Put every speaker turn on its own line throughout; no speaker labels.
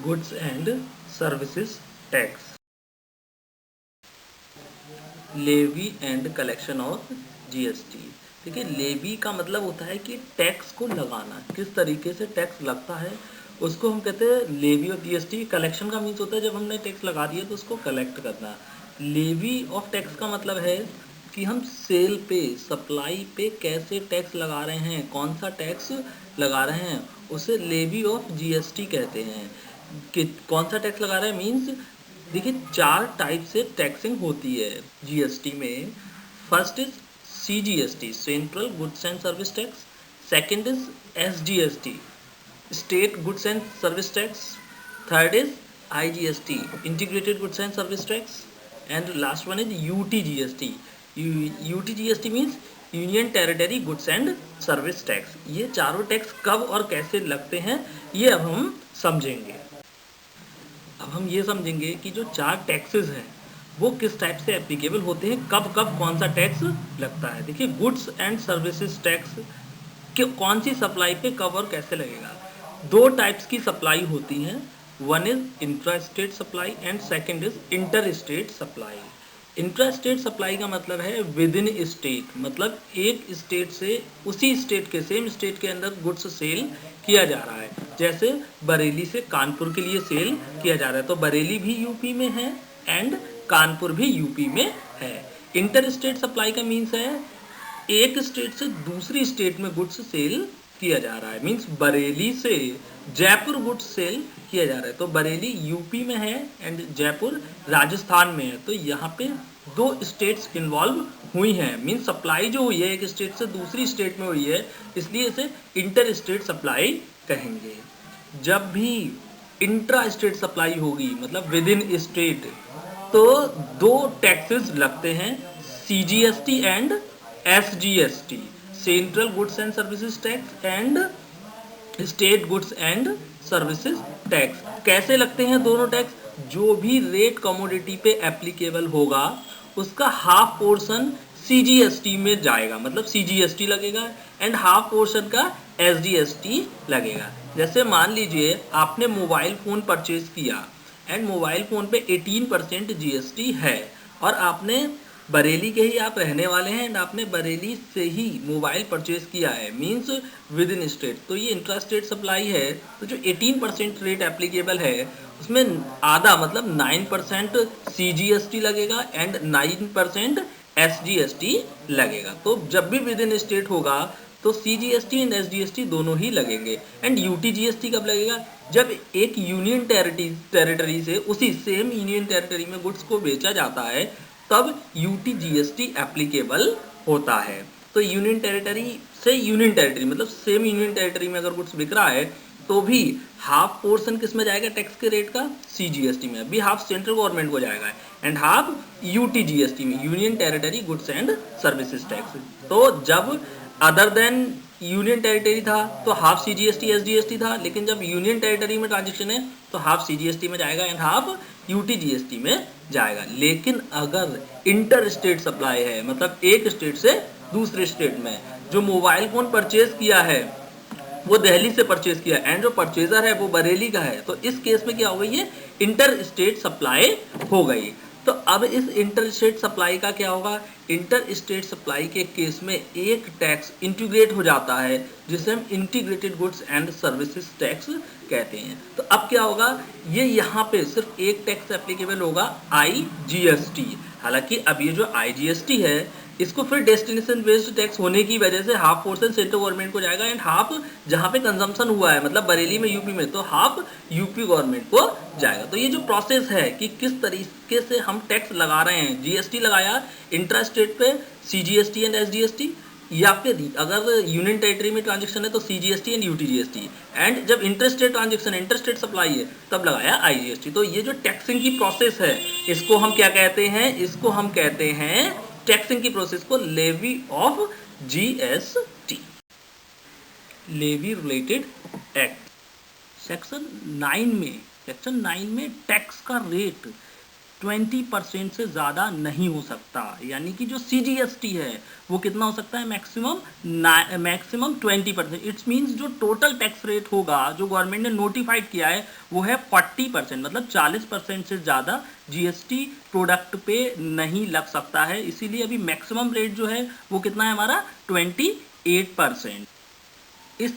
Goods and services tax, levy and collection of GST. देखिए, levy का मतलब होता है कि टैक्स को लगाना, किस तरीके से टैक्स लगता है उसको हम कहते हैं लेवी ऑफ जीएसटी। कलेक्शन का मीन्स होता है जब हमने टैक्स लगा दिया तो उसको कलेक्ट करना। लेवी ऑफ टैक्स का मतलब है कि हम सेल पे, सप्लाई पे कैसे टैक्स लगा रहे हैं, कौन सा टैक्स लगा रहे हैं, उसे लेवी ऑफ जीएसटी कहते हैं। कि कौन सा टैक्स लगा रहे हैं मीन्स, देखिए 4 टाइप से टैक्सिंग होती है जीएसटी में। First is CGST, central goods and service tax. Second is SGST, state goods and service tax. Third is IGST, integrated goods and service tax. And last one is UTGST. UTGST means union territory goods and service tax. ये चारों tax कब और कैसे लगते हैं ये अब हम समझेंगे। अब हम ये समझेंगे कि जो 4 टैक्सेस हैं वो किस टाइप से एप्लीकेबल होते हैं, कब कब कौन सा टैक्स लगता है। देखिए, गुड्स एंड सर्विसेज टैक्स कि कौन सी सप्लाई पे कब और कैसे लगेगा। 2 टाइप्स की सप्लाई होती हैं, one is intra state supply and second is inter state supply. Intra state supply का मतलब है विद इन स्टेट, मतलब एक स्टेट से उसी स्टेट के, सेम स्टेट के अंदर गुड्स सेल किया जा रहा है। जैसे बरेली से कानपुर के लिए सेल किया जा रहा है तो बरेली भी यूपी में है एंड कानपुर भी यूपी में है। इंटर स्टेट सप्लाई का मीन्स है एक स्टेट से दूसरी स्टेट में गुड्स सेल किया जा रहा है। मीन्स बरेली से जयपुर गुड्स सेल किया जा रहा है तो बरेली यूपी में है एंड जयपुर राजस्थान में है। तो यहाँ पे 2 स्टेट्स इन्वॉल्व हुई हैं। मीन्स सप्लाई जो हुई है एक स्टेट से दूसरी स्टेट में हुई है, इसलिए इसे इंटर स्टेट सप्लाई कहेंगे। जब भी इंट्रा स्टेट सप्लाई होगी मतलब विद इन स्टेट, तो 2 टैक्सेस लगते हैं, CGST and SGST, central goods and services tax and state goods and services tax. कैसे लगते हैं दोनों टैक्स, जो भी रेट कमोडिटी पे एप्लीकेबल होगा उसका हाफ पोर्शन सीजीएसटी में जाएगा, मतलब सीजीएसटी लगेगा एंड हाफ पोर्शन का एसजीएसटी लगेगा। जैसे मान लीजिए आपने मोबाइल फ़ोन परचेज किया एंड मोबाइल फ़ोन पे 18% जीएसटी है और आपने बरेली के ही आप रहने वाले हैं एंड आपने बरेली से ही मोबाइल परचेज किया है, मींस विद इन स्टेट, तो ये इंट्रा स्टेट सप्लाई है। तो जो 18% रेट एप्लीकेबल है उसमें आधा मतलब 9% सीजीएसटी लगेगा एंड 9% एसजीएसटी लगेगा। तो जब भी विद इन स्टेट होगा तो सीजीएसटी एंड एसजीएसटी दोनों ही लगेंगे। एंड यूटीजीएसटी कब लगेगा, जब एक यूनियन टेरिटरी से उसी सेम यूनियन टेरिटरी में गुड्स को बेचा जाता है तब यूटीजीएसटी एप्लीकेबल होता है। तो यूनियन टेरिटरी से यूनियन टेरिटरी मतलब सेम यूनियन टेरिटरी में अगर गुड्स बिक रहा है तो भी हाफ पोर्शन किस में जाएगा टैक्स के रेट का, सीजीएसटी में, अभी हाफ सेंट्रल गवर्नमेंट को जाएगा एंड हाफ यूटीजीएसटी में, union territory goods and services tax. तो जब अदर देन यूनियन टेरिटरी था तो हाफ सीजीएसटी एसजीएसटी था, लेकिन जब यूनियन टेरिटरी में ट्रांजेक्शन है तो हाफ सीजीएसटी में जाएगा एंड हाफ यूटीजीएसटी में जाएगा। लेकिन अगर इंटर स्टेट सप्लाई है मतलब एक स्टेट से दूसरे स्टेट में, जो मोबाइल फोन परचेज किया है वो दिल्ली से परचेज किया एंड जो परचेजर है वो बरेली का है, तो इस केस में क्या हो गई, ये इंटर स्टेट सप्लाई हो गई। तो अब इस इंटर स्टेट सप्लाई का क्या होगा, इंटर स्टेट सप्लाई के केस में एक टैक्स इंटीग्रेट हो जाता है जिसे हम integrated goods and services tax कहते हैं। तो अब क्या होगा, ये यहाँ पे सिर्फ एक टैक्स एप्लीकेबल होगा आईजीएसटी। हालांकि अब ये जो आईजीएसटी है इसको फिर डेस्टिनेशन बेस्ड टैक्स होने की वजह से हाफ पोर्शन सेंट्रल गवर्नमेंट को जाएगा एंड हाफ जहाँ पे कंजम्पशन हुआ है मतलब बरेली में यूपी में तो हाफ यूपी गवर्नमेंट को जाएगा। तो ये जो प्रोसेस है कि किस तरीके से हम टैक्स लगा रहे हैं, जीएसटी लगाया इंट्रा स्टेट पे सीजीएसटी एंड एसजीएसटी, या फिर अगर यूनियन टेरिटरी में ट्रांजेक्शन है तो सीजीएसटी एंड यूटीजीएसटी, एंड जब इंटरस्टेट ट्रांजेक्शन इंटरस्टेट सप्लाई है तब लगाया आईजीएसटी। तो ये जो टैक्सिंग की प्रोसेस है इसको हम क्या कहते हैं, इसको हम कहते हैं टैक्सिंग की प्रोसेस को levy of GST, levy related act. Section 9 में टैक्स का रेट 20% से ज़्यादा नहीं हो सकता। यानी कि जो CGST है वो कितना हो सकता है, मैक्सिमम 20%। इट्स मीन्स जो टोटल टैक्स रेट होगा जो गवर्नमेंट ने नोटिफाइड किया है वो है 40%, मतलब 40% से ज़्यादा GST प्रोडक्ट पे नहीं लग सकता है। इसीलिए अभी मैक्सिमम रेट जो है वो कितना है हमारा 28%। इस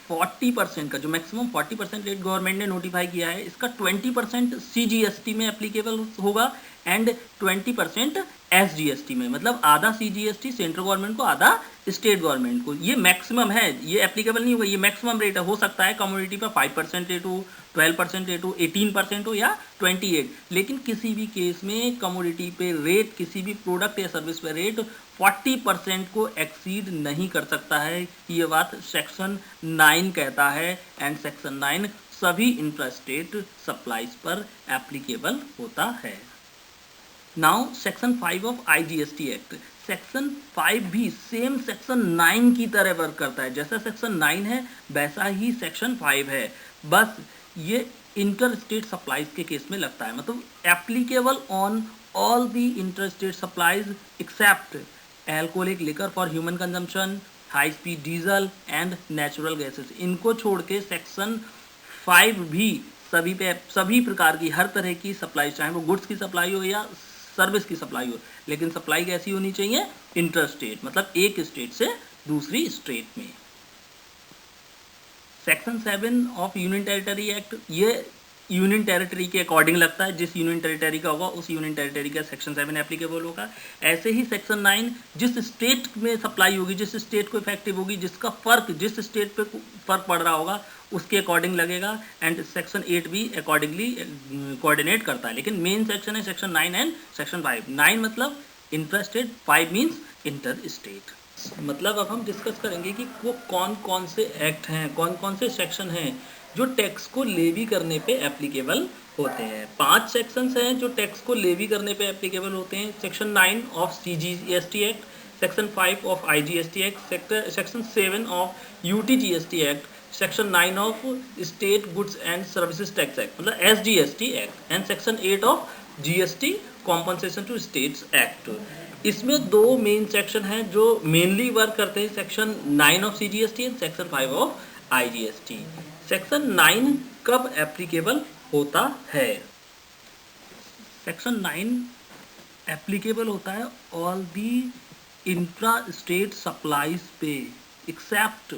40% का जो मैक्सिमम 40% रेट गवर्नमेंट ने नोटिफाई किया है, इसका 20% CGST में एप्लीकेबल होगा एंड 20% SGST में, मतलब आधा CGST सेंट्रल गवर्नमेंट को, आधा स्टेट गवर्नमेंट को। ये मैक्सिमम है, ये एप्लीकेबल नहीं होगा, ये मैक्सिमम रेट है। हो सकता है कमोडिटी पर 5% रेट हो, 12% रेट हो, 18% हो या 28, लेकिन किसी भी केस में कमोडिटी पे रेट, किसी भी प्रोडक्ट या सर्विस पे रेट 40% को एक्सीड नहीं कर सकता है। ये बात सेक्शन 9 कहता है एंड सेक्शन 9 सभी इंट्रास्टेट सप्लाईज पर एप्लीकेबल होता है। Now section 5 of IGST act, section 5 भी सेम सेक्शन 9 की तरह वर्क करता है। जैसा सेक्शन 9 है वैसा ही सेक्शन 5 है, बस ये इंटर स्टेट सप्लाईज के केस में लगता है। मतलब applicable on all the inter state supplies except alcoholic liquor for human consumption, high speed diesel and natural gases. इनको छोड़ के सेक्शन 5 भी सभी प्रकार की हर तरह की सप्लाई, चाहे वो गुड्स की सप्लाई हो या सर्विस की सप्लाई हो, लेकिन सप्लाई कैसी होनी चाहिए, इंटर स्टेट, मतलब एक स्टेट से दूसरी स्टेट में। Section 7 of union territory act, ये यूनियन टेरिटरी के अकॉर्डिंग लगता है। जिस यूनियन टेरिटरी का होगा उस यूनियन टेरिटरी का सेक्शन 7 एप्लीकेबल होगा। ऐसे ही सेक्शन 9 जिस स्टेट में सप्लाई होगी, जिस स्टेट को इफेक्टिव होगी, जिसका फर्क जिस स्टेट पे फर्क पड़ रहा होगा उसके अकॉर्डिंग लगेगा। एंड सेक्शन 8 भी अकॉर्डिंगली कोऑर्डिनेट करता है। लेकिन मेन सेक्शन है सेक्शन 9 एंड सेक्शन 5। 9 मतलब inter state, 5 means inter state. मतलब अब हम डिस्कस करेंगे कि वो कौन कौन से एक्ट हैं, कौन कौन से सेक्शन हैं जो टैक्स को लेवी करने पे एप्लीकेबल होते हैं। 5 सेक्शंस हैं जो टैक्स को लेवी करने पे एप्लीकेबल होते हैं। Section 9 of CGST act, section 5 of IGST act, section 7 of UTGST act, section 9 of state goods and services tax act मतलब SGST act, and section 8 of GST compensation to states act. इसमें 2 main section हैं जो mainly work करते हैं, section 9 of CGST and section 5 of IGST। Section 9 कब applicable होता है? Section 9 applicable होता है all the intra state supplies पे except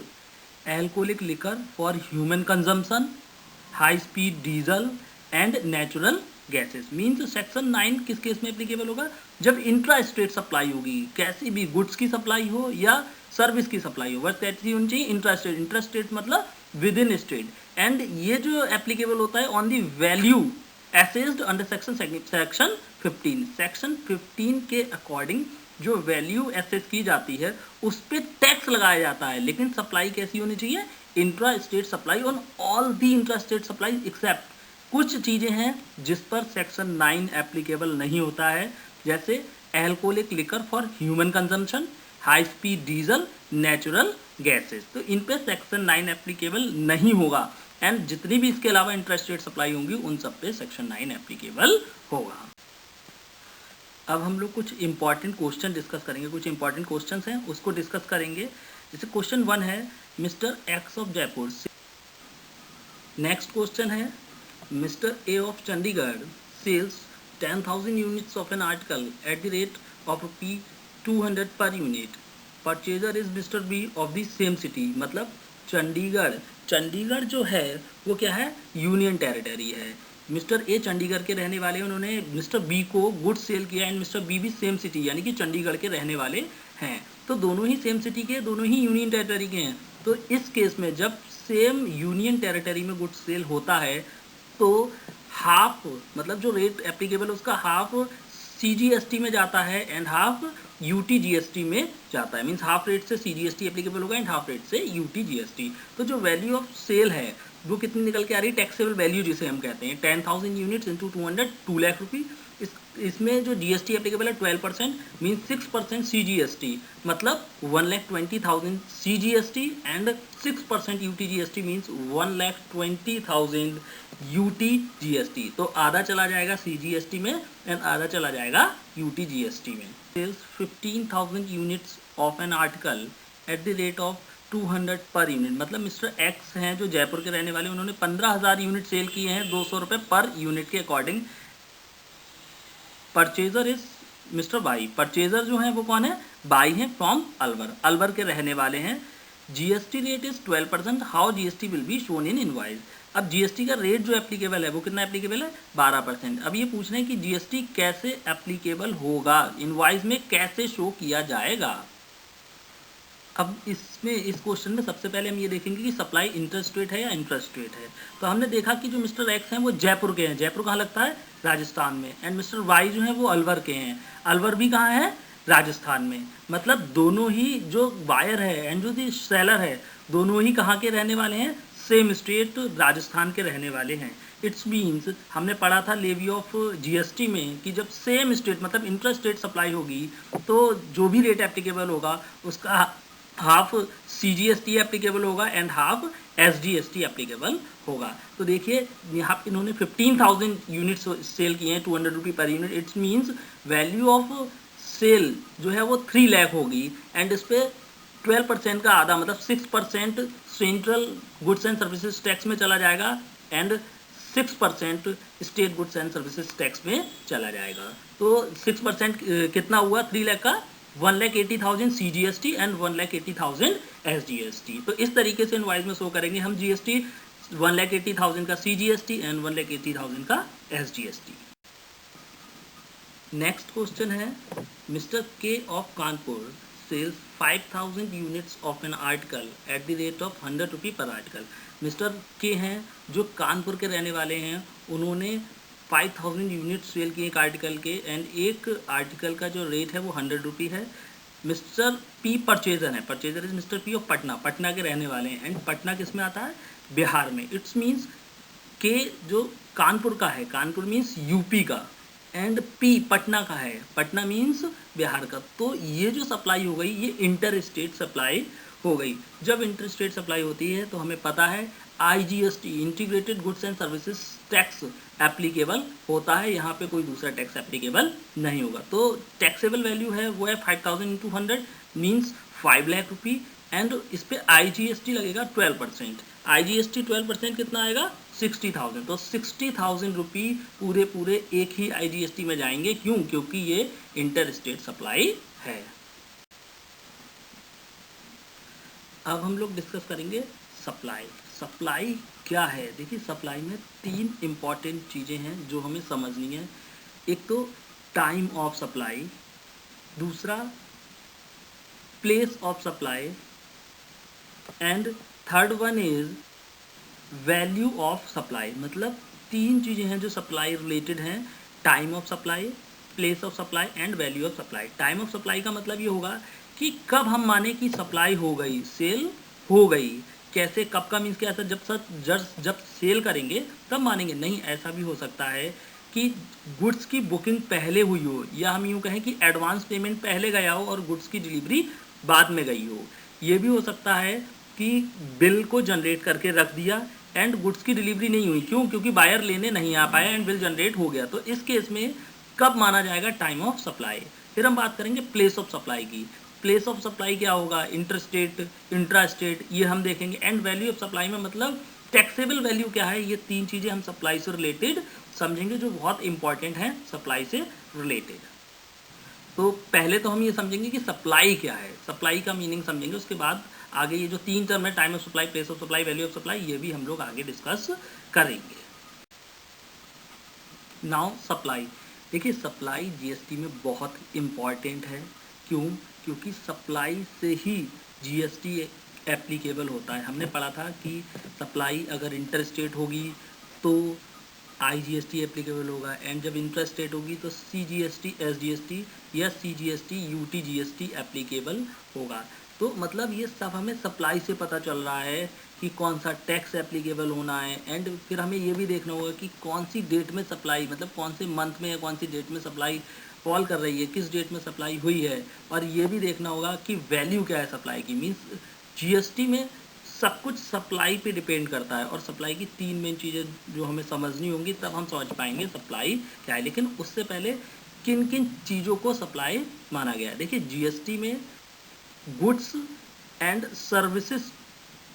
alcoholic liquor for human consumption, high speed diesel and natural gases. Means section 9 किस case में applicable होगा? जब इंट्रा स्टेट सप्लाई होगी, कैसी भी गुड्स की सप्लाई हो या सर्विस की सप्लाई हो, बस कैसी होनी चाहिए, इंट्रा स्टेट। इंट्रा स्टेट मतलब विद इन स्टेट। एंड ये जो एप्लीकेबल होता है on the value assessed under section 15। Section 15 के अकॉर्डिंग जो वैल्यू एसेस की जाती है उस पर टैक्स लगाया जाता है। लेकिन सप्लाई कैसी होनी चाहिए? Intra state supply on all the intra state supply except कुछ चीज़ें हैं जिस पर सेक्शन 9 एप्लीकेबल नहीं होता है, जैसे alcoholic liquor for human consumption, high speed diesel, natural gases. तो इन पे सेक्शन 9 एप्लीकेबल नहीं होगा। एंड जितनी भी इसके अलावा इंटरस्टेट सप्लाई होंगी उन सब पे सेक्शन 9 एप्लीकेबल होगा। अब हम लोग कुछ इंपॉर्टेंट क्वेश्चन डिस्कस करेंगे। कुछ इंपॉर्टेंट क्वेश्चन हैं उसको डिस्कस करेंगे। जैसे क्वेश्चन 1 है mister X of Jaipur. Next question है mister A of Chandigarh sells 10,000 units of an article at the rate of ₹200 per unit. Purchaser is mister B of the same city. मतलब चंडीगढ़ जो है वो क्या है? यूनियन टेरिटरी है। मिस्टर ए चंडीगढ़ के रहने वाले, उन्होंने मिस्टर बी को गुड्स सेल किया एंड मिस्टर बी भी सेम सिटी यानी कि चंडीगढ़ के रहने वाले हैं। तो दोनों ही सेम सिटी के, दोनों ही यूनियन टेरिटरी के हैं। तो इस केस में जब सेम यूनियन टेरिटरी में गुड्स सेल होता है तो हाफ, मतलब जो रेट एप्लीकेबल उसका हाफ CGST में जाता है एंड हाफ UTGST में जाता है। मीन्स हाफ रेट से CGST एप्लीकेबल होगा एंड हाफ रेट से UTGST। तो जो वैल्यू ऑफ सेल है वो कितनी निकल के आ रही है? टैक्सेबल वैल्यू जिसे हम कहते हैं 10,000 यूनिट्स इंटू 200, 2 लाख रुपये। इसमें जो GST एप्लीकेबल है 12% मीन्स 6% CGST, मतलब 1,20,000 CGST and 6% UTGST means 1,20,000 UT GST. तो आधा चला जाएगा सीजीएसटी में एंड आधा चला जाएगा यूटी जीएसटी में। Sells 15,000 units of an article at the rate of 200 per unit. मतलब मिस्टर एक्स हैं जो जयपुर के रहने वाले, उन्होंने 15,000 यूनिट सेल किए हैं 200 रुपये पर यूनिट के according. Purchaser is mister by. Purchaser जो है वो कौन है? बाई है फ्रॉम अलवर, अलवर के रहने वाले हैं। GST rate is 12%। How GST will be shown in invoice. अब जीएसटी का रेट जो एप्लीकेबल है वो कितना एप्लीकेबल है? 12%। अब ये पूछ रहे हैं कि जीएसटी कैसे एप्लीकेबल होगा, इनवॉइस में कैसे शो किया जाएगा। अब इसमें इस क्वेश्चन में सबसे पहले हम ये देखेंगे कि सप्लाई इंटरेस्ट रेट है या इंटरेस्ट रेट है। तो हमने देखा कि जो मिस्टर एक्स हैं वो जयपुर के हैं। जयपुर कहाँ लगता है? राजस्थान में। एंड मिस्टर वाई जो है वो अलवर के हैं। अलवर भी कहाँ है? राजस्थान में। मतलब दोनों ही जो बायर है एंड जो सेलर है दोनों ही कहाँ के रहने वाले हैं? सेम स्टेट राजस्थान के रहने वाले हैं। इट्स मीन्स हमने पढ़ा था लेवी ऑफ जीएसटी में कि जब सेम स्टेट मतलब इंटर स्टेट सप्लाई होगी तो जो भी रेट एप्लीकेबल होगा उसका हाफ सीजीएसटी एप्लीकेबल होगा एंड हाफ एसजीएसटी एप्लीकेबल होगा। तो देखिए यहाँ पे इन्होंने 15,000 यूनिट्स सेल किए हैं 200 रुपये per unit. It's means value of sale जो है वो 3 लाख होगी एंड इस पर 12% का आधा मतलब 6% central goods and services tax में चला जाएगा and 6% state goods and services tax में चला जाएगा। तो 6% कितना हुआ 3 लाख का? 1,80,000 CGST एंड 1,80,000 SGST। तो इस तरीके से इनवॉइस में शो करेंगे हम जीएसटी 1,80,000 का CGST एंड 1,80,000 का SGST। नेक्स्ट क्वेश्चन है Mr K of Kanpur sells 5,000 units of an article at the rate of 100 रुपये पर आर्टिकल। मिस्टर के हैं जो कानपुर के रहने वाले हैं, उन्होंने 5,000 यूनिट सेल किए एक आर्टिकल के एंड एक आर्टिकल का जो रेट है वो 100 रुपये है। मिस्टर पी परचेजर है। Purchaser is mister P of Patna, Patna के रहने वाले हैं एंड पटना किस में आता है? बिहार में। इट्स मीन्स के जो कानपुर का है, कानपुर मीन्स यूपी का एंड पी पटना का है, पटना मीन्स बिहार का। तो ये जो सप्लाई हो गई ये इंटर स्टेट सप्लाई हो गई। जब इंटर स्टेट सप्लाई होती है तो हमें पता है IGST integrated goods and services tax applicable होता है, यहाँ पे कोई दूसरा टैक्स एप्लीकेबल नहीं होगा। तो टैक्सेबल वैल्यू है वो है 5,000 into 100 means 5 lakh rupee and इस पर आईजीएसटी लगेगा 12%। आईजीएसटी 12% कितना आएगा? 60,000। तो 60,000 रुपी पूरे एक ही आईजीएसटी में जाएंगे। क्यों? क्योंकि ये इंटर स्टेट सप्लाई है। अब हम लोग डिस्कस करेंगे सप्लाई। सप्लाई क्या है? देखिए सप्लाई में 3 इम्पॉर्टेंट चीज़ें हैं जो हमें समझनी है। एक तो टाइम ऑफ सप्लाई, दूसरा place of supply and third one is value of supply. मतलब 3 चीज़ें हैं जो सप्लाई रिलेटेड हैं, time of supply, place of supply and value of supply. Time of supply का मतलब ये होगा कि कब हम माने कि सप्लाई हो गई, सेल हो गई। कैसे? कब का मीन्स क्या? ऐसा जब सेल करेंगे तब मानेंगे? नहीं, ऐसा भी हो सकता है कि गुड्स की बुकिंग पहले हुई हो या हम यूँ कहें कि एडवांस पेमेंट पहले गया हो और गुड्स की डिलीवरी बाद में गई हो। ये भी हो सकता है कि बिल को जनरेट करके रख दिया एंड गुड्स की डिलीवरी नहीं हुई। क्यों? क्योंकि बायर लेने नहीं आ पाया एंड बिल जनरेट हो गया। तो इस केस में कब माना जाएगा टाइम ऑफ सप्लाई। फिर हम बात करेंगे प्लेस ऑफ सप्लाई की। प्लेस ऑफ सप्लाई क्या होगा? इंटर स्टेट, इंट्रा स्टेट, ये हम देखेंगे। एंड वैल्यू ऑफ सप्लाई में मतलब टैक्सेबल वैल्यू क्या है। ये 3 चीज़ें हम सप्लाई से रिलेटेड समझेंगे जो बहुत इंपॉर्टेंट हैं सप्लाई से रिलेटेड। तो पहले तो हम ये समझेंगे कि सप्लाई क्या है, सप्लाई का मीनिंग समझेंगे। उसके बाद आगे ये जो 3 टर्म है time of supply, place of supply, value of supply, ये भी हम लोग आगे डिस्कस करेंगे। Now supply. देखिए सप्लाई जीएसटी में बहुत इम्पॉर्टेंट है। क्यों? क्योंकि सप्लाई से ही जीएसटी एप्लीकेबल होता है। हमने पढ़ा था कि सप्लाई अगर इंटर स्टेट होगी तो आईजीएसटी एप्लीकेबल होगा एंड जब इंटर स्टेट होगी तो सीजीएसटी, एसजीएसटी या सीजीएसटी, यूटी जीएसटी एप्लीकेबल होगा। तो मतलब ये सब हमें सप्लाई से पता चल रहा है कि कौन सा टैक्स एप्लीकेबल होना है। एंड फिर हमें ये भी देखना होगा कि कौन सी डेट में सप्लाई, मतलब कौन से मंथ में या कौन सी डेट में सप्लाई फॉल कर रही है, किस डेट में सप्लाई हुई है। और ये भी देखना होगा कि वैल्यू क्या है सप्लाई की। मीन्स जीएसटी में सब कुछ सप्लाई पे डिपेंड करता है, और सप्लाई की 3 मेन चीज़ें जो हमें समझनी होंगी, तब हम समझ पाएंगे सप्लाई क्या है। लेकिन उससे पहले किन किन चीज़ों को सप्लाई माना गया है। देखिए जीएसटी में गुड्स एंड सर्विसेज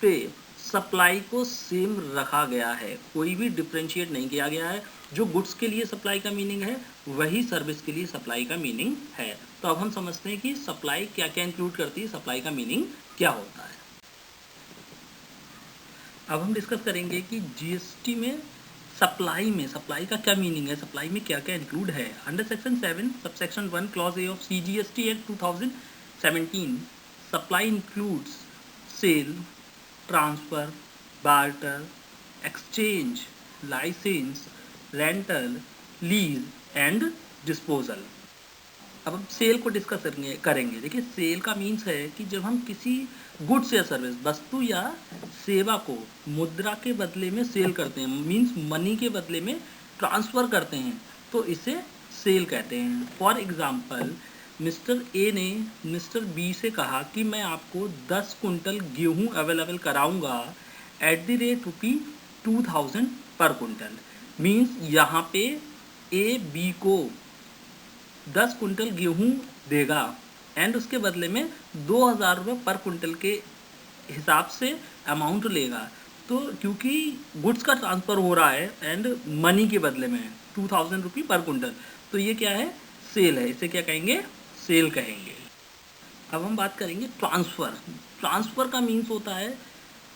पे सप्लाई को सेम रखा गया है, कोई भी डिफ्रेंशिएट नहीं किया गया है। जो गुड्स के लिए सप्लाई का मीनिंग है वही सर्विस के लिए सप्लाई का मीनिंग है। तो अब हम समझते हैं कि सप्लाई क्या क्या इंक्लूड करती है, सप्लाई का मीनिंग क्या होता है। अब हम डिस्कस करेंगे कि जीएसटी में सप्लाई का क्या मीनिंग है, सप्लाई में क्या क्या इंक्लूड है। Under section 7 subsection 1 clause A of CGST act 2017 supply includes sale, transfer, barter, exchange, licence, rental, lease and disposal. अब हम सेल को डिस्कस करेंगे। देखिए सेल का मीन्स है कि जब हम किसी गुड्स या सर्विस, वस्तु या सेवा को मुद्रा के बदले में सेल करते हैं, मीन्स मनी के बदले में ट्रांसफ़र करते हैं, तो इसे सेल कहते हैं। फॉर एग्जांपल मिस्टर ए ने मिस्टर बी से कहा कि मैं आपको 10 कुंटल गेहूं अवेलेबल कराऊंगा एट द रेट ₹2000 पर कुंटल। मीन्स यहाँ पे ए बी को 10 कुंटल गेहूं देगा एंड उसके बदले में 2000 रुपये पर कुंटल के हिसाब से अमाउंट लेगा। तो क्योंकि गुड्स का ट्रांसफ़र हो रहा है एंड मनी के बदले में 2000 रुपये पर कुंटल, तो ये क्या है, सेल है। इसे क्या कहेंगे, सेल कहेंगे। अब हम बात करेंगे ट्रांसफ़र। ट्रांसफ़र का मीन्स होता है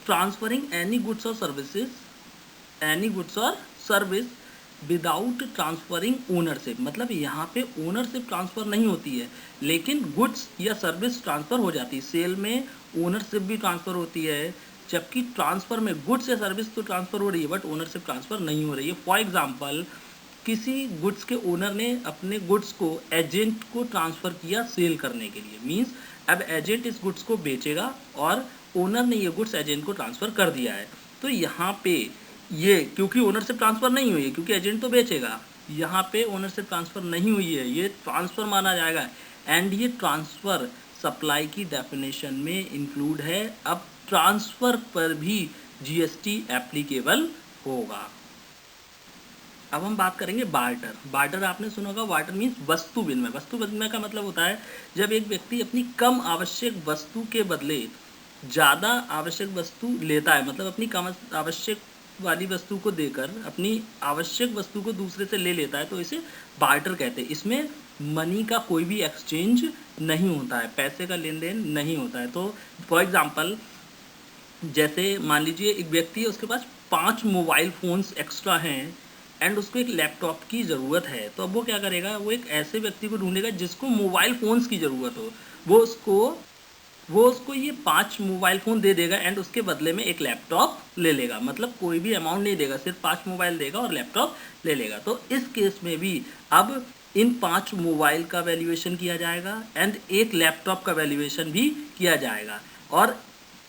ट्रांसफरिंग एनी गुड्स और सर्विस विदाउट ट्रांसफरिंग ओनरशिप। मतलब यहाँ पे ओनरशिप ट्रांसफ़र नहीं होती है, लेकिन गुड्स या सर्विस ट्रांसफ़र हो जाती है। सेल में ओनरशिप भी ट्रांसफ़र होती है, जबकि ट्रांसफ़र में गुड्स या सर्विस तो ट्रांसफ़र हो रही है बट ओनरशिप ट्रांसफ़र नहीं हो रही है। फॉर एग्जांपल किसी गुड्स के ओनर ने अपने गुड्स को एजेंट को ट्रांसफ़र किया सेल करने के लिए। मीन्स अब एजेंट इस गुड्स को बेचेगा और ओनर ने ये गुड्स एजेंट को ट्रांसफ़र कर दिया है। तो यहाँ पे ये क्योंकि ओनरशिप ट्रांसफ़र नहीं हुई है, क्योंकि एजेंट तो बेचेगा, यहाँ पे ओनरशिप ट्रांसफ़र नहीं हुई है, ये ट्रांसफ़र माना जाएगा। एंड ये ट्रांसफ़र सप्लाई की डेफिनेशन में इंक्लूड है। अब ट्रांसफ़र पर भी जीएसटी एप्लीकेबल होगा। अब हम बात करेंगे बार्टर। बार्टर आपने सुना होगा, बार्टर मीन्स वस्तु विनिमय। वस्तु विनिमय का मतलब होता है जब एक व्यक्ति अपनी कम आवश्यक वस्तु के बदले ज़्यादा आवश्यक वस्तु लेता है, मतलब अपनी कम आवश्यक वाली वस्तु को देकर अपनी आवश्यक वस्तु को दूसरे से ले लेता है, तो इसे बार्टर कहते हैं। इसमें मनी का कोई भी एक्सचेंज नहीं होता है, पैसे का लेन देन नहीं होता है। तो फॉर एग्जांपल जैसे मान लीजिए एक व्यक्ति है, उसके पास 5 मोबाइल फ़ोन्स एक्स्ट्रा हैं एंड उसको एक लैपटॉप की ज़रूरत है, तो अब वो क्या करेगा, वो एक ऐसे व्यक्ति को ढूंढेगा जिसको मोबाइल फ़ोन्स की ज़रूरत हो। वो उसको ये 5 मोबाइल फ़ोन दे देगा एंड उसके बदले में एक लैपटॉप ले लेगा। मतलब कोई भी अमाउंट नहीं देगा, सिर्फ 5 मोबाइल देगा और लैपटॉप ले लेगा। तो इस केस में भी अब इन 5 मोबाइल का वैल्यूएशन किया जाएगा एंड एक लैपटॉप का वैल्यूएशन भी किया जाएगा, और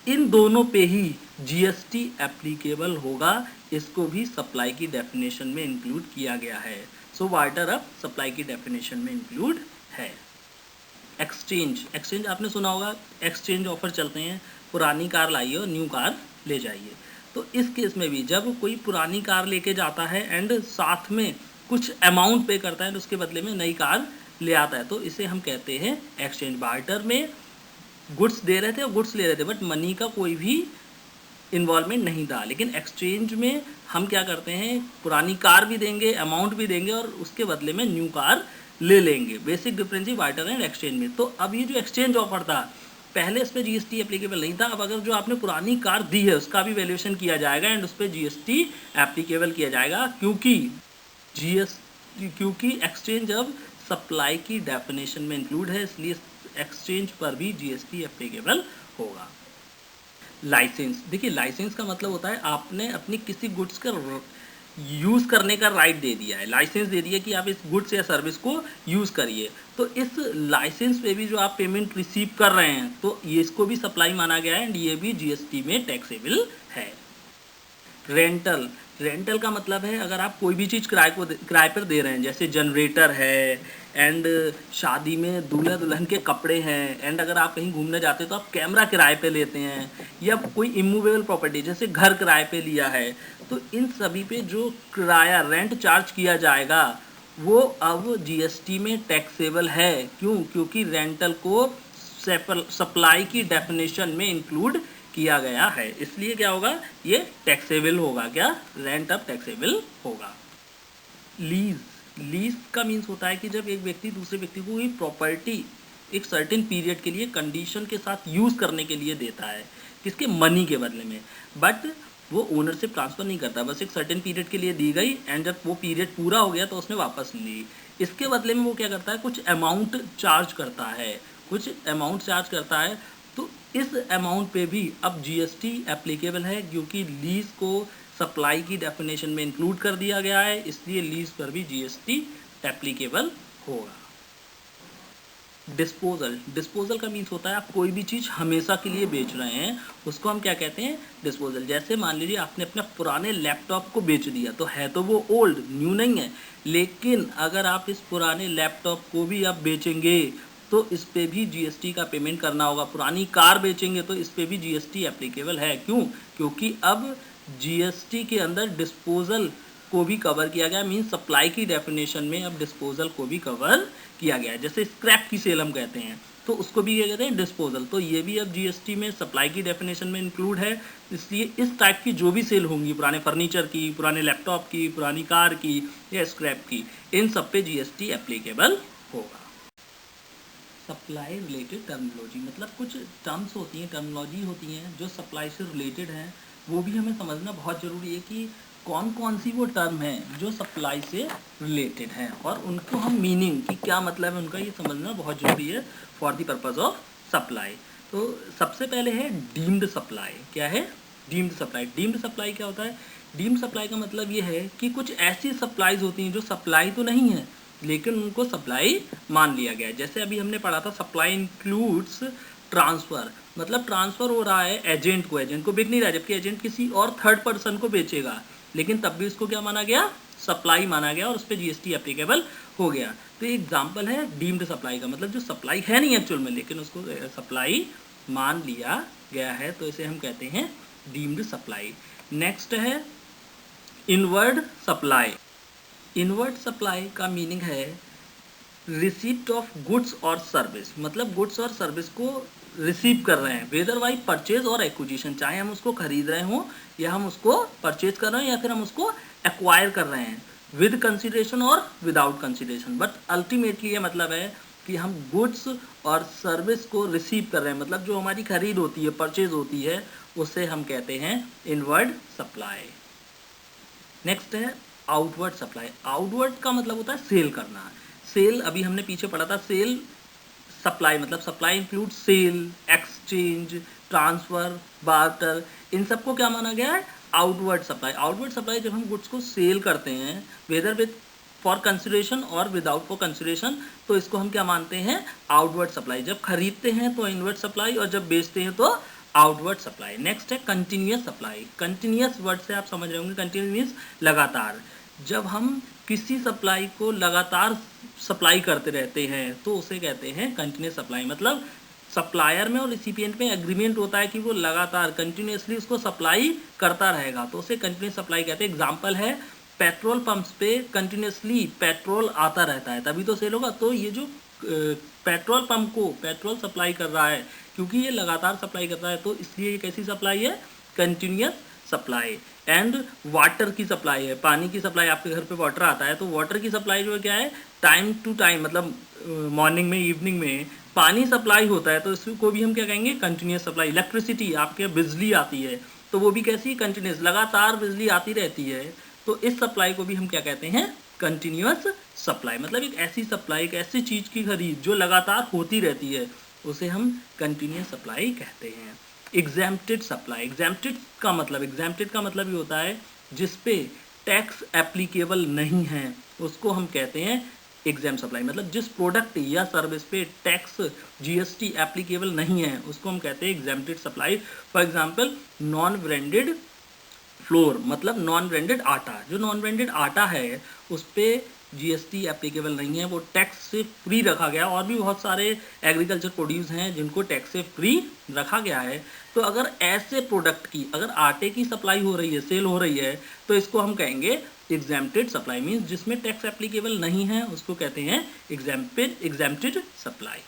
इन दोनों पे ही जीएसटी एप्लीकेबल होगा। इसको भी सप्लाई की डेफिनेशन में इंक्लूड किया गया है। सो बार्टर अब सप्लाई की डेफिनेशन में इंक्लूड है। एक्सचेंज आपने सुना होगा, एक्सचेंज ऑफर चलते हैं, पुरानी कार लाइए और न्यू कार ले जाइए। तो इस केस में भी जब कोई पुरानी कार लेके जाता है एंड साथ में कुछ अमाउंट पे करता है तो उसके बदले में नई कार ले आता है, तो इसे हम कहते हैं एक्सचेंज। बार्टर में गुड्स दे रहे थे और गुड्स ले रहे थे, बट मनी का कोई भी इन्वॉल्वमेंट नहीं था। लेकिन एक्सचेंज में हम क्या करते हैं, पुरानी कार भी देंगे, अमाउंट भी देंगे और उसके बदले में न्यू कार ले लेंगे। Basic difference he barter and exchange में। तो अब ये जो एक्सचेंज ऑफर था, पहले इस पर जीएसटी एप्लीकेबल नहीं था। अब अगर जो आपने पुरानी कार दी है उसका भी वैल्यूएशन किया जाएगा एंड उस पर जीएसटी एप्लीकेबल किया जाएगा, क्योंकि एक्सचेंज अब सप्लाई की डेफिनेशन में इंक्लूड है, इसलिए एक्सचेंज पर भी जीएसटी एप्लीकेबल होगा। लाइसेंस, देखिए लाइसेंस का मतलब होता है आपने अपनी किसी गुड्स का यूज़ करने का राइट दे दिया है, लाइसेंस दे दिया कि आप इस गुड्स या सर्विस को यूज़ करिए। तो इस लाइसेंस पे भी जो आप पेमेंट रिसीव कर रहे हैं, तो ये इसको भी सप्लाई माना गया है एंड ये भी जीएसटी में टैक्सेबल है। रेंटल रेंटल का मतलब है अगर आप कोई भी चीज़ किराए पर दे रहे हैं, जैसे जनरेटर है, एंड शादी में दूल्हा दुल्हन के कपड़े हैं, एंड अगर आप कहीं घूमने जाते हैं तो आप कैमरा किराए पे लेते हैं, या कोई इमूवेबल प्रॉपर्टी जैसे घर किराए पे लिया है, तो इन सभी पे जो किराया रेंट चार्ज किया जाएगा वो अब जीएसटी में टैक्सेबल है। क्यों? क्योंकि रेंटल को सप्लाई की डेफिनेशन में इंक्लूड किया गया है, इसलिए क्या होगा, ये टैक्सेबल होगा। क्या? रेंट अब टैक्सेबल होगा। लीज, लीज का मीन्स होता है कि जब एक व्यक्ति दूसरे व्यक्ति को कोई प्रॉपर्टी एक सर्टेन पीरियड के लिए कंडीशन के साथ यूज़ करने के लिए देता है, किसके? मनी के बदले में, बट वो ओनरशिप ट्रांसफ़र नहीं करता, बस एक सर्टेन पीरियड के लिए दी गई, एंड जब वो पीरियड पूरा हो गया तो उसने वापस ली। इसके बदले में वो क्या करता है, कुछ अमाउंट चार्ज करता है, कुछ अमाउंट चार्ज करता है। तो इस अमाउंट पे भी अब जीएसटी एप्लीकेबल है, क्योंकि लीज को सप्लाई की डेफिनेशन में इंक्लूड कर दिया गया है, इसलिए लीज पर भी जीएसटी एप्लीकेबल होगा। डिस्पोजल, डिस्पोजल का मीन्स होता है आप कोई भी चीज़ हमेशा के लिए बेच रहे हैं, उसको हम क्या कहते हैं? डिस्पोजल। जैसे मान लीजिए आपने अपने पुराने लैपटॉप को बेच दिया, तो है तो वो ओल्ड, न्यू नहीं है, लेकिन अगर आप इस पुराने लैपटॉप को भी आप बेचेंगे तो इस पे भी जीएसटी का पेमेंट करना होगा। पुरानी कार बेचेंगे तो इस पे भी जीएसटी एप्लीकेबल है। क्यों? क्योंकि अब जीएसटी के अंदर डिस्पोजल को भी कवर किया गया, मीन्स सप्लाई की डेफिनेशन में अब डिस्पोजल को भी कवर किया गया है। जैसे स्क्रैप की सेल हम कहते हैं, तो उसको भी क्या कहते हैं? डिस्पोजल। तो ये भी अब जीएसटी में सप्लाई की डेफिनेशन में इंक्लूड है, इसलिए इस टाइप की जो भी सेल होंगी, पुराने फर्नीचर की, पुराने लैपटॉप की, पुरानी कार की या स्क्रैप की, इन सब पे जीएसटी एप्लीकेबल होगा। सप्लाई रिलेटेड टर्मिनोलॉजी, मतलब कुछ टर्म्स होती हैं, टर्मिनोलॉजी होती हैं जो सप्लाई से रिलेटेड हैं, वो भी हमें समझना बहुत ज़रूरी है कि कौन कौन सी वो टर्म हैं जो सप्लाई से रिलेटेड हैं, और उनको हम मीनिंग की क्या मतलब है उनका, ये समझना बहुत ज़रूरी है for the purpose of supply. तो सबसे पहले है डीम्ड सप्लाई। क्या है? Deemed supply. डीम्ड सप्लाई क्या होता है? डीम्ड सप्लाई का मतलब ये है कि कुछ ऐसी सप्लाईज होती हैं जो सप्लाई तो नहीं है, लेकिन उनको सप्लाई मान लिया गया है। जैसे अभी हमने पढ़ा था, सप्लाई इंक्लूड्स ट्रांसफ़र, मतलब ट्रांसफ़र हो रहा है एजेंट को, एजेंट को बिक नहीं रहा, जबकि एजेंट किसी और थर्ड पर्सन को बेचेगा, लेकिन तब भी उसको क्या माना गया? सप्लाई माना गया, और उस पर जीएसटी एप्लीकेबल हो गया। तो एग्जाम्पल है डीम्ड सप्लाई का, मतलब जो सप्लाई है नहीं एक्चुअल में, लेकिन उसको सप्लाई मान लिया गया है, तो इसे हम कहते हैं डीम्ड सप्लाई। नेक्स्ट है इनवर्ड सप्लाई। इनवर्ड सप्लाई का मीनिंग है रिसीप्ट ऑफ गुड्स और सर्विस, मतलब गुड्स और सर्विस को रिसीव कर रहे हैं, वेदर बाई परचेज और एक्विजिशन, चाहे हम उसको खरीद रहे हों या हम उसको परचेज कर रहे हैं या फिर हम उसको एक्वायर कर रहे हैं, विद कंसिडरेशन और विदाउट कंसिडरेशन। बट अल्टीमेटली ये मतलब है कि हम गुड्स और सर्विस को रिसीव कर रहे हैं, मतलब जो हमारी खरीद होती है, परचेज होती है, उसे हम कहते हैं इनवर्ड सप्लाई। नेक्स्ट है आउटवर्ड सप्लाई। आउटवर्ड का मतलब होता है सेल करना। सेल अभी हमने पीछे पढ़ा था, सेल सप्लाई, मतलब supply include sale, exchange, transfer, barter, इन सबको क्या माना गया है? Outward supply. आउटवर्ड सप्लाई जब हम गुड्स को सेल करते हैं, वेदर विद फॉर कंसिडरेशन और विदाउट फॉर कंसिडरेशन, तो इसको हम क्या मानते हैं? Outward supply. जब खरीदते हैं तो इनवर्ड सप्लाई, और जब बेचते हैं तो आउटवर्ड सप्लाई। नेक्स्ट है कंटिन्यूअस सप्लाई। कंटिन्यूअस वर्ड से आप समझ रहे होंगे, कंटिन्यूअस मीन्स लगातार। जब हम किसी सप्लाई को लगातार सप्लाई करते रहते हैं तो उसे कहते हैं कंटिन्यूअस सप्लाई। मतलब सप्लायर में और रिसिपिएंट में एग्रीमेंट होता है कि वो लगातार कंटिन्यूअसली उसको सप्लाई करता रहेगा, तो उसे कंटिन्यूअस सप्लाई कहते हैं। एग्जाम्पल है पेट्रोल पंप्स पे कंटिन्यूअसली पेट्रोल आता रहता है, तभी तो सेल होगा। तो ये जो पेट्रोल पंप को पेट्रोल सप्लाई कर रहा है, क्योंकि ये लगातार सप्लाई कर रहा है, तो इसलिए ये कैसी सप्लाई है? Continuous supply. एंड वाटर की सप्लाई है, पानी की सप्लाई, आपके घर पे वाटर आता है, तो वाटर की सप्लाई जो है क्या है? टाइम टू टाइम, मतलब मॉर्निंग में, इवनिंग में पानी सप्लाई होता है, तो इसको भी हम क्या कहेंगे? Continuous supply. इलेक्ट्रिसिटी, आपके बिजली आती है, तो वो भी कैसी? कंटिन्यूअस, लगातार बिजली आती रहती है, तो इस सप्लाई को भी हम क्या कहते हैं? Continuous supply. मतलब एक ऐसी सप्लाई, एक ऐसी चीज़ की खरीद जो लगातार होती रहती है, उसे हम कंटिन्यूअस सप्लाई कहते हैं। Exempted supply. एग्जैम्प्टेड का मतलब ये होता है जिस पे टैक्स एप्लीकेबल नहीं है, उसको हम कहते हैं एग्जाम सप्लाई। मतलब जिस प्रोडक्ट या सर्विस पे टैक्स जीएसटी एप्लीकेबल नहीं है, उसको हम कहते हैं exempted supply. For example non branded flour मतलब नॉन ब्रांडेड आटा, जो नॉन ब्रांडेड आटा है उस पर जीएसटी एप्लीकेबल नहीं है, वो टैक्स से फ्री रखा गया। और भी बहुत सारे एग्रीकल्चर प्रोड्यूस हैं जिनको टैक्स से फ्री रखा गया है। तो अगर ऐसे प्रोडक्ट की अगर आटे की सप्लाई हो रही है, सेल हो रही है, तो इसको हम कहेंगे एग्जेम्प्टेड सप्लाई। मीन्स जिसमें टैक्स एप्लीकेबल नहीं है उसको कहते हैं एग्जेम्प्टेड सप्लाई।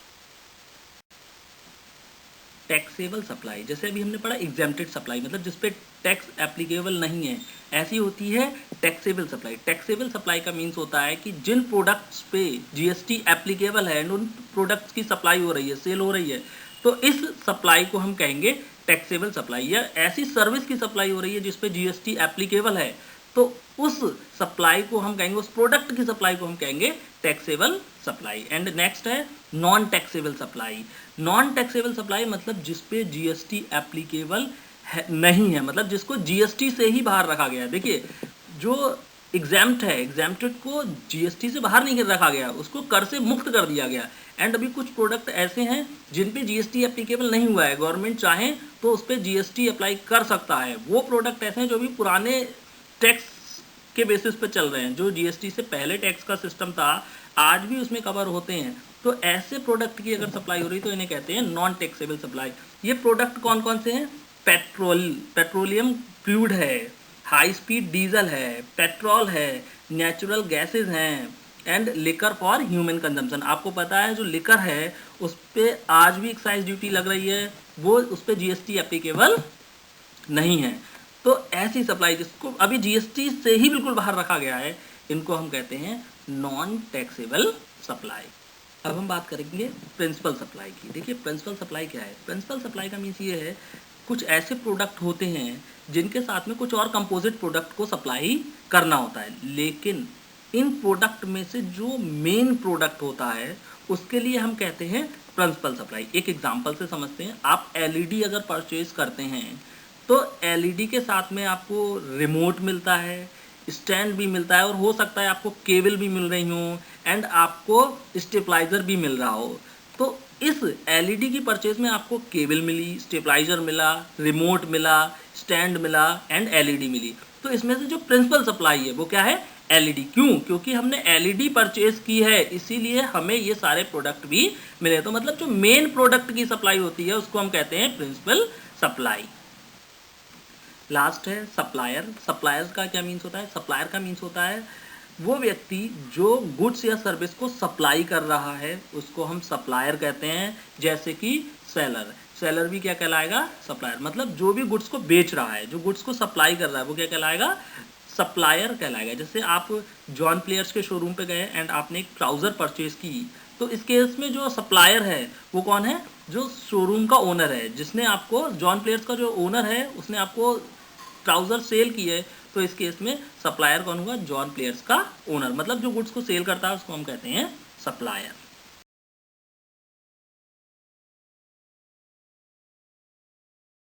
टैक्सेबल सप्लाई, जैसे अभी हमने पढ़ा एग्जेम्प्टेड सप्लाई मतलब जिस पे टैक्स एप्लीकेबल नहीं है, ऐसी होती है टैक्सेबल सप्लाई। टैक्सेबल सप्लाई का मीन्स होता है कि जिन प्रोडक्ट्स पे जीएसटी एप्लीकेबल है एंड उन प्रोडक्ट्स की सप्लाई हो रही है, सेल हो रही है, तो इस सप्लाई को हम कहेंगे टैक्सेबल सप्लाई। या ऐसी सर्विस की सप्लाई हो रही है जिस पे जीएसटी एप्लीकेबल है, तो उस सप्लाई को हम कहेंगे, उस प्रोडक्ट की सप्लाई को हम कहेंगे टैक्सेबल सप्लाई। एंड नेक्स्ट है non taxable supply. Non taxable supply मतलब जिस पे जीएसटी एप्लीकेबल नहीं है, मतलब जिसको जीएसटी से ही बाहर रखा गया है। देखिए जो एग्जैम्प्ट है, एग्जैम्प्टेड को जीएसटी से बाहर नहीं रखा गया, उसको कर से मुक्त कर दिया गया। एंड अभी कुछ प्रोडक्ट ऐसे हैं जिन पे जीएसटी एप्लीकेबल नहीं हुआ है, गवर्नमेंट चाहे तो उस पर जीएसटी अप्लाई कर सकता है। वो प्रोडक्ट ऐसे हैं जो भी पुराने टैक्स के बेसिस पे चल रहे हैं, जो जीएसटी से पहले टैक्स का सिस्टम था आज भी उसमें कवर होते हैं। तो ऐसे प्रोडक्ट की अगर सप्लाई हो रही तो इन्हें कहते हैं नॉन टैक्सेबल सप्लाई। ये प्रोडक्ट कौन कौन से हैं? पेट्रोलियम क्रूड है, हाई स्पीड डीजल है, पेट्रोल है, नेचुरल गैसेज हैं and liquor for human consumption. आपको पता है जो लिकर है उस पर आज भी एक्साइज ड्यूटी लग रही है, वो उस पर जीएसटी एप्लीकेबल नहीं है। तो ऐसी सप्लाई जिसको अभी जीएसटी से ही बिल्कुल बाहर रखा गया है, इनको हम कहते हैं नॉन टैक्सेबल सप्लाई। अब हम बात करेंगे प्रिंसिपल सप्लाई की। देखिए प्रिंसिपल सप्लाई क्या है? प्रिंसिपल सप्लाई का मीन्स ये है कुछ ऐसे प्रोडक्ट होते हैं जिनके साथ में कुछ और कंपोजिट प्रोडक्ट को सप्लाई करना होता है, लेकिन इन प्रोडक्ट में से जो मेन प्रोडक्ट होता है उसके लिए हम कहते हैं प्रिंसिपल सप्लाई। एक एग्जांपल से समझते हैं। आप एलईडी अगर परचेज करते हैं तो एलईडी के साथ में आपको रिमोट मिलता है, स्टैंड भी मिलता है और हो सकता है आपको केबल भी मिल रही हो एंड आपको स्टेबलाइजर भी मिल रहा हो। तो इस एलईडी की परचेज में आपको केबल मिली, स्टेबलाइजर मिला, रिमोट मिला, स्टैंड मिला एंड एलईडी मिली। तो इसमें से जो प्रिंसिपल सप्लाई है वो क्या है? एलईडी। क्यों? क्योंकि हमने एलईडी परचेज की है, इसीलिए हमें ये सारे प्रोडक्ट भी मिले। तो मतलब जो मेन प्रोडक्ट की सप्लाई होती है उसको हम कहते हैं प्रिंसिपल सप्लाई। लास्ट है सप्लायर। सप्लायर का क्या मीन्स होता है? सप्लायर का मीन्स होता है वो व्यक्ति जो गुड्स या सर्विस को सप्लाई कर रहा है उसको हम सप्लायर कहते हैं। जैसे कि सेलर, सेलर भी क्या कहलाएगा? सप्लायर। मतलब जो भी गुड्स को बेच रहा है, जो गुड्स को सप्लाई कर रहा है वो क्या कहलाएगा? सप्लायर कहलाएगा। जैसे आप जॉन प्लेयर्स के शोरूम पे गए एंड आपने एक ट्राउज़र परचेज की, तो इस केस में जो सप्लायर है वो कौन है? जो शोरूम का ओनर है, जिसने आपको, जॉन प्लेयर्स का जो ओनर है उसने आपको ट्राउज़र सेल की है। तो इस केस में सप्लायर कौन हुआ? जॉन प्लेयर्स का ओनर। मतलब जो गुड्स को सेल करता है उसको हम कहते हैं सप्लायर।